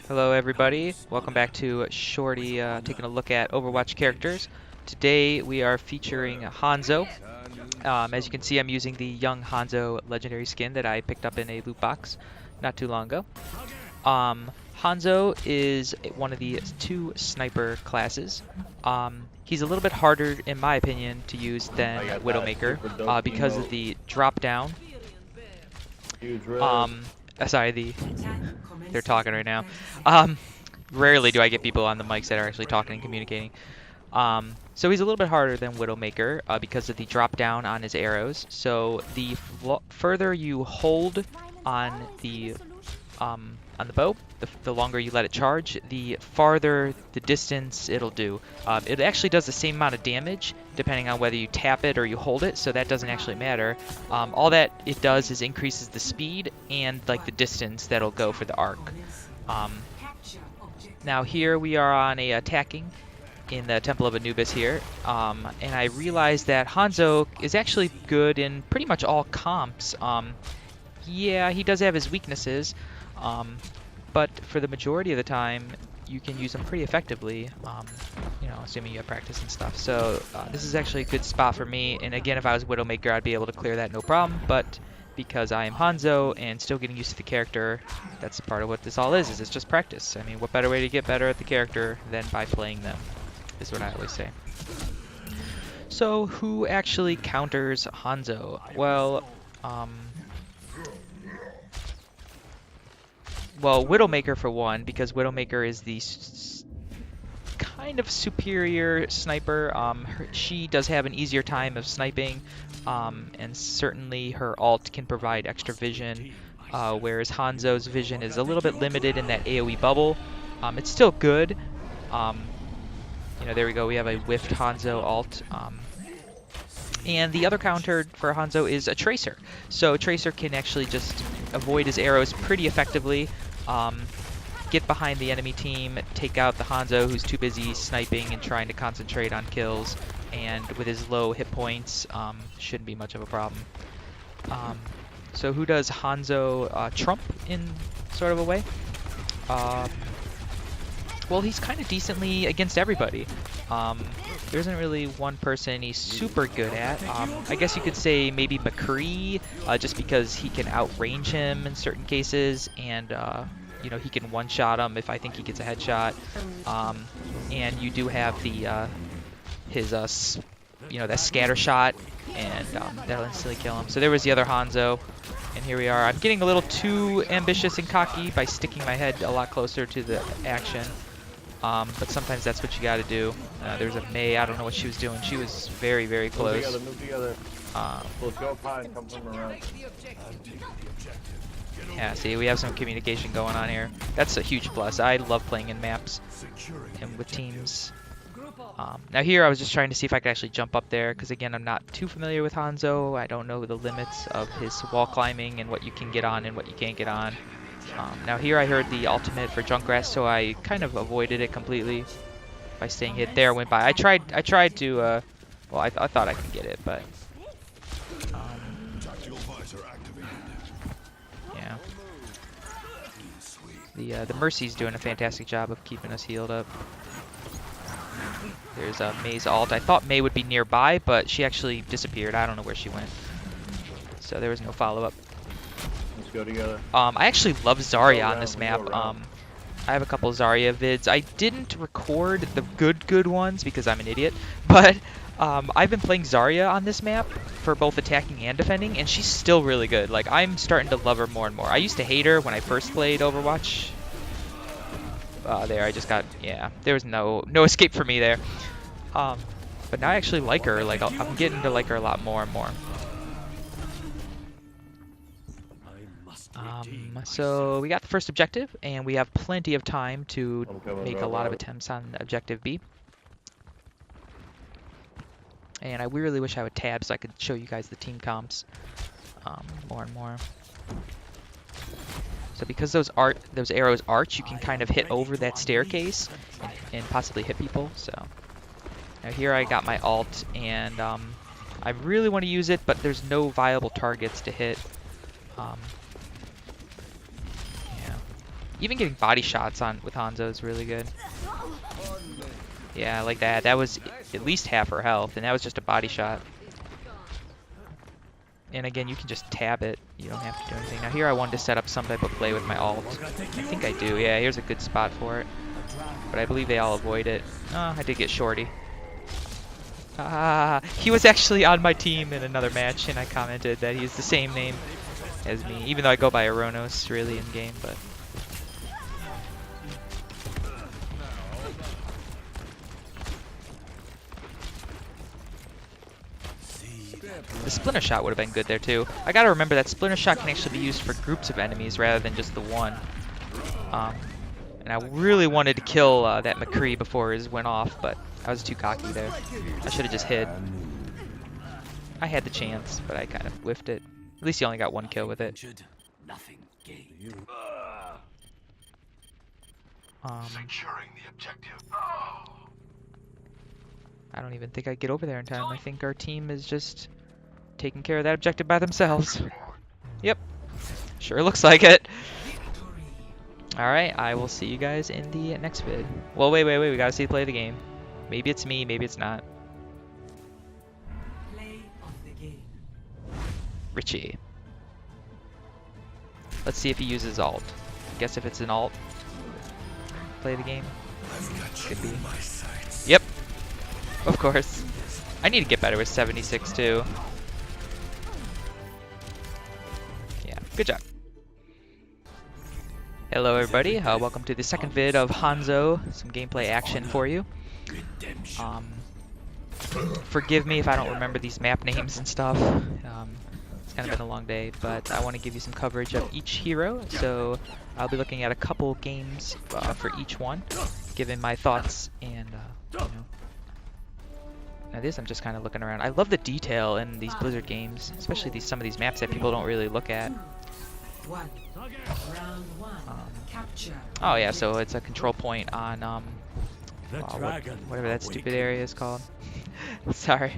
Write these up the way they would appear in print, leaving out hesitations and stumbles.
Hello everybody, welcome back to Shorty, taking a look at Overwatch characters. Today we are featuring Hanzo. As you can see, I'm using the young Hanzo legendary skin that I picked up in a loot box not too long ago. Hanzo is one of the two sniper classes. He's a little bit harder, in my opinion, to use than Widowmaker because of the drop down. Sorry, they're talking right now. Rarely do I get people on the mics that are actually talking and communicating. So he's a little bit harder than Widowmaker because of the drop down on his arrows. So the further you hold on the bow, the longer you let it charge, the farther the distance it'll do. It actually does the same amount of damage depending on whether you tap it or you hold it, so that doesn't actually matter. All that it does is increases the speed and like the distance that'll go for the arc. Now here we are on a attacking in the Temple of Anubis here, and I realized that Hanzo is actually good in pretty much all comps. Yeah, he does have his weaknesses, but for the majority of the time, you can use him pretty effectively, you know, assuming you have practice and stuff. So this is actually a good spot for me, and again, if I was Widowmaker, I'd be able to clear that no problem, but because I am Hanzo and still getting used to the character, that's part of what this all is it's just practice. I mean, what better way to get better at the character than by playing them, is what I always say. So, who actually counters Hanzo? Well, Widowmaker for one, because Widowmaker is the kind of superior sniper. She does have an easier time of sniping, and certainly her ult can provide extra vision, whereas Hanzo's vision is a little bit limited in that AoE bubble. It's still good. You know, there we go, we have a whiffed Hanzo ult. And the other counter for Hanzo is a Tracer. So Tracer can actually just avoid his arrows pretty effectively, get behind the enemy team, take out the Hanzo who's too busy sniping and trying to concentrate on kills, and with his low hit points, shouldn't be much of a problem. So who does Hanzo trump in sort of a way? Well, he's kind of decently against everybody. There isn't really one person he's super good at. I guess you could say maybe McCree, just because he can outrange him in certain cases, and you know, he can one-shot him if I think he gets a headshot. And you do have the his you know, that scatter shot, and that'll instantly kill him. So there was the other Hanzo, and here we are. I'm getting a little too ambitious and cocky by sticking my head a lot closer to the action. But sometimes that's what you gotta do. There's a Mei, I don't know what she was doing. She was very, very close. Move together. Let's go up high and come from around. Yeah, see, we have some communication going on here. That's a huge plus. I love playing in maps and with teams. Now here I was just trying to see if I could actually jump up there, because again, I'm not too familiar with Hanzo. I don't know the limits of his wall climbing and what you can get on and what you can't get on. Now here I heard the ultimate for Junkgrass, so I kind of avoided it completely by staying hit there. Went by. I tried to. Well, I thought I could get it, but yeah. The Mercy's doing a fantastic job of keeping us healed up. There's Mei's ult. I thought Mei would be nearby, but she actually disappeared. I don't know where she went. So there was no follow-up. Let's go together. I actually love Zarya on this map. I have a couple Zarya vids. I didn't record the good ones because I'm an idiot, but I've been playing Zarya on this map for both attacking and defending, and she's still really good. Like, I'm starting to love her more and more. I used to hate her when I first played Overwatch. There, I just got, yeah, there was no escape for me there. But now I actually like her. Like, I'm getting to like her a lot more and more. So we got the first objective, and we have plenty of time to make a lot of attempts on objective B. And I really wish I would tab so I could show you guys the team comps more and more. So because those arrows arch, you can kind of hit over that staircase and possibly hit people. So now here I got my ult, and I really want to use it, but there's no viable targets to hit. Even getting body shots on with Hanzo is really good. Yeah, like that. That was at least half her health, and that was just a body shot. And again, you can just tab it. You don't have to do anything. Now here I wanted to set up some type of play with my ult. I think I do. Yeah, here's a good spot for it. But I believe they all avoid it. Oh, I did get Shorty. Ah, he was actually on my team in another match, and I commented that he's the same name as me, even though I go by Aronos really in game, but... The Splinter Shot would have been good there too. I gotta remember that Splinter Shot can actually be used for groups of enemies rather than just the one. And I really wanted to kill that McCree before his went off, but I was too cocky there. I should have just hid. I had the chance, but I kind of whiffed it. At least he only got one kill with it. Securing the objective. I don't even think I get over there in time. I think our team is just taking care of that objective by themselves. Yep. Sure looks like it. Alright, I will see you guys in the next vid. Well, wait, we gotta see the play of the game. Maybe it's me, maybe it's not. Play of the game. Richie. Let's see if he uses ult. Guess if it's an ult. Play the game. Could be. Yep. Of course. I need to get better with 76 too. Yeah, good job. Hello everybody, welcome to the second vid of Hanzo, some gameplay action for you. Forgive me if I don't remember these map names and stuff. It's kind of been a long day, but I want to give you some coverage of each hero, so I'll be looking at a couple games for each one, giving my thoughts and, you know. Now this, I'm just kind of looking around. I love the detail in these Blizzard games, especially some of these maps that people don't really look at. Oh yeah, so it's a control point on whatever that stupid area is called. Sorry.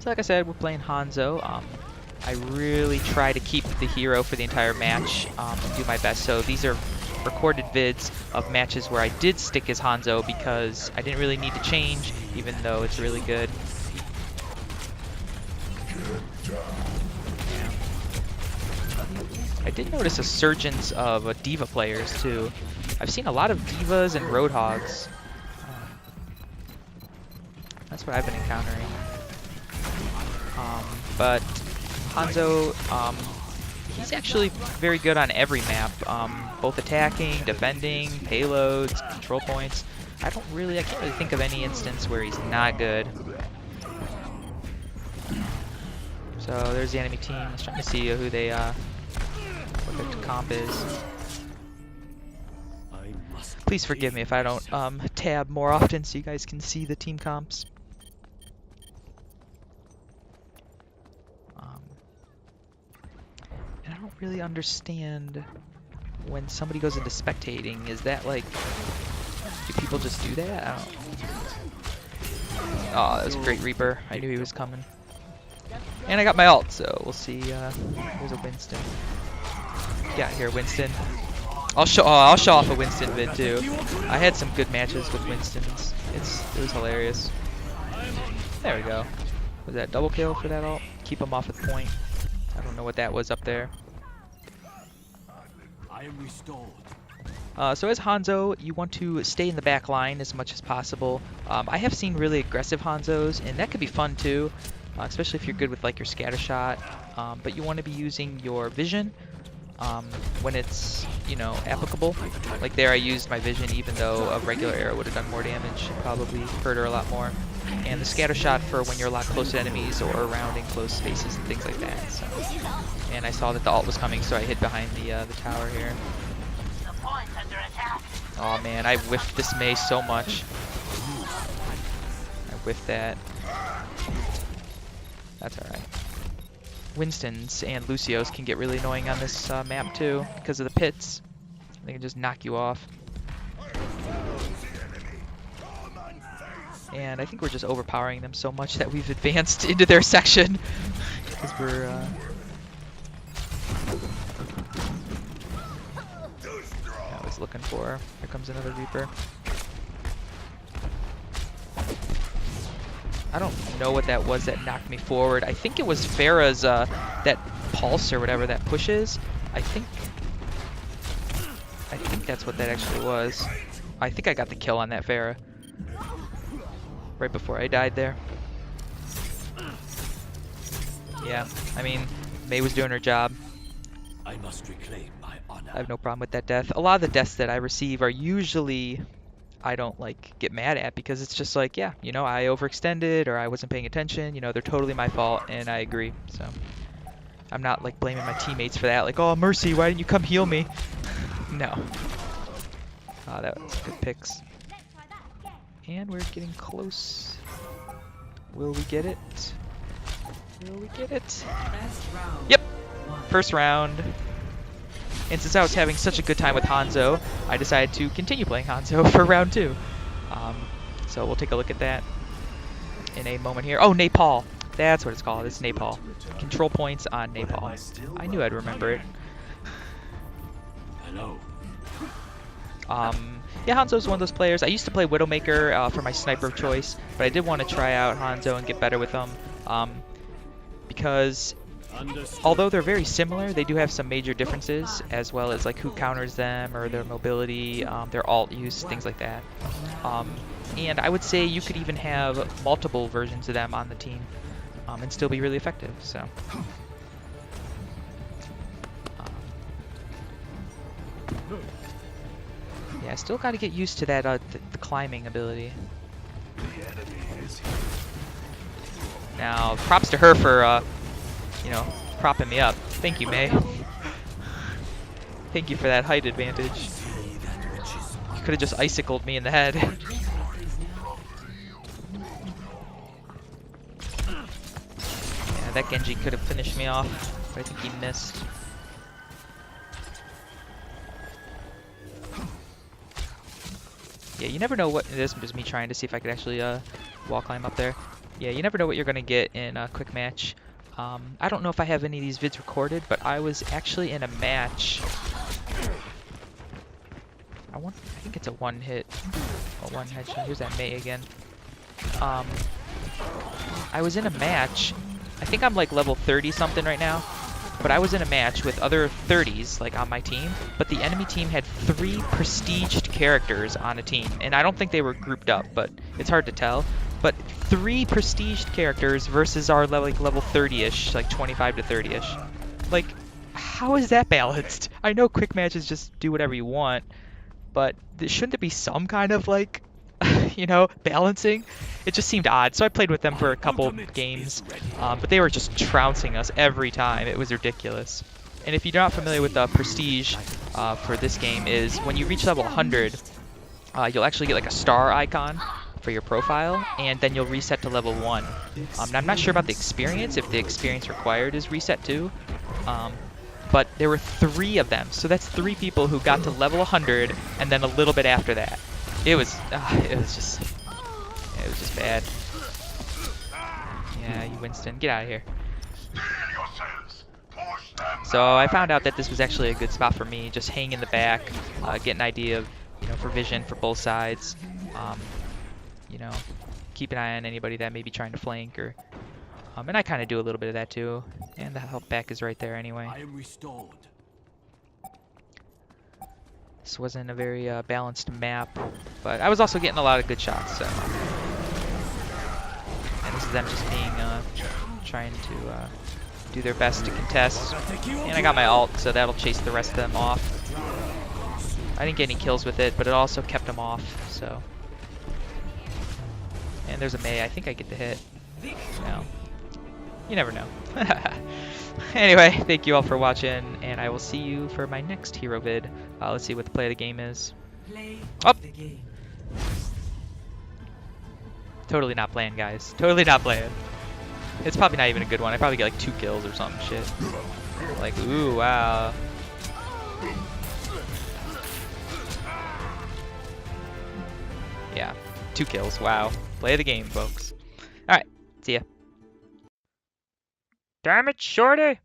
So like I said, we're playing Hanzo. I really try to keep the hero for the entire match and do my best. So these are recorded vids of matches where I did stick as Hanzo because I didn't really need to change, even though it's really good. I did notice a surgence of D.Va players too. I've seen a lot of D.Vas and Roadhogs. That's what I've been encountering. But Hanzo, he's actually very good on every map, both attacking, defending, payloads, control points. I can't really think of any instance where he's not good. So there's the enemy team. I was trying to see who they what their comp is. Please forgive me if I don't tab more often so you guys can see the team comps. And I don't really understand when somebody goes into spectating. Is that like, do people just do that? I don't. Oh, that was a great Reaper. I knew he was coming. And I got my ult, so we'll see. There's a Winston. Yeah, here, Winston. I'll show off a Winston vid too. I had some good matches with Winstons. It was hilarious. There we go. Was that double kill for that ult? Keep him off at point. I don't know what that was up there. I am restored. So as Hanzo, you want to stay in the back line as much as possible. I have seen really aggressive Hanzos, and that could be fun too, especially if you're good with like your scatter shot. But you want to be using your vision when it's, you know, applicable. Like there I used my vision even though a regular arrow would have done more damage, probably hurt her a lot more. And the scatter shot for when you're a lot close to enemies or around in close spaces and things like that. So, and I saw that the ult was coming, so I hid behind the tower here. Oh man, I whiffed this Mei so much. I whiffed that. That's alright. Winstons and Lucios can get really annoying on this map too because of the pits. They can just knock you off. And I think we're just overpowering them so much that we've advanced into their section because we're looking for. Here comes another Reaper. I don't know what that was that knocked me forward. I think it was Pharah's, that pulse or whatever that pushes. I think that's what that actually was. I think I got the kill on that Pharah. Right before I died there. Yeah, I mean, Mei was doing her job. I must reclaim my honor. I have no problem with that death. A lot of the deaths that I receive are usually I don't like get mad at because it's just like, yeah, you know, I overextended or I wasn't paying attention. You know, they're totally my fault, and I agree. So I'm not like blaming my teammates for that. Like, oh, Mercy, why didn't you come heal me? No. Oh, that was good picks. And we're getting close. Will we get it? Will we get it? Yep. First round. And since I was having such a good time with Hanzo, I decided to continue playing Hanzo for round 2. So we'll take a look at that in a moment here. Oh, Nepal. That's what it's called. It's Nepal. Control points on Nepal. I knew I'd remember it. Hello. Yeah, Hanzo's one of those players. I used to play Widowmaker for my sniper of choice, but I did want to try out Hanzo and get better with him. Because although they're very similar, they do have some major differences, as well as like who counters them or their mobility, their alt use, things like that. And I would say you could even have multiple versions of them on the team and still be really effective. So. Yeah, I still got to get used to that the climbing ability. Now, props to her for you know, propping me up. Thank you, Mei. Thank you for that height advantage. You could have just icicled me in the head. Yeah, that Genji could have finished me off, but I think he missed. Yeah, you never know what. This is me trying to see if I could actually wall climb up there. Yeah, you never know what you're gonna get in a quick match. I don't know if I have any of these vids recorded, but I was actually in a match. I think it's a one hit, a one headshot. Here's that Mei again. I was in a match. I think I'm like level 30 something right now. But I was in a match with other 30s, like, on my team, but the enemy team had 3 prestiged characters on a team, and I don't think they were grouped up, but it's hard to tell. But 3 prestiged characters versus our level 30-ish, like 25 to 30-ish. Like, how is that balanced? I know quick matches just do whatever you want, but shouldn't there be some kind of, like, you know, balancing? It just seemed odd. So I played with them for a couple games, but they were just trouncing us every time. It was ridiculous. And if you're not familiar with the prestige for this game, is when you reach level 100, you'll actually get like a star icon for your profile, and then you'll reset to level 1. Now I'm not sure about the experience, if the experience required is reset too. But there were 3 of them, so that's 3 people who got to level 100, and then a little bit after that. It was just bad. Yeah, you Winston, get out of here. So I found out that this was actually a good spot for me. Just hang in the back, get an idea of, you know, for vision for both sides. You know, keep an eye on anybody that may be trying to flank, or and I kind of do a little bit of that too. And the help back is right there anyway. I am restored. This wasn't a very balanced map, but I was also getting a lot of good shots, so. And this is them just being, trying to do their best to contest. And I got my ult, so that'll chase the rest of them off. I didn't get any kills with it, but it also kept them off, so. And there's a Mei, I think I get the hit. No. You never know. Anyway, thank you all for watching, and I will see you for my next hero vid. Let's see what the play of the game is. Oh! Totally not playing, guys. Totally not playing. It's probably not even a good one. I probably get like 2 kills or something shit. Like, ooh, wow. Yeah, 2 kills. Wow. Play the game, folks. Alright, see ya. Damn it, Shorty!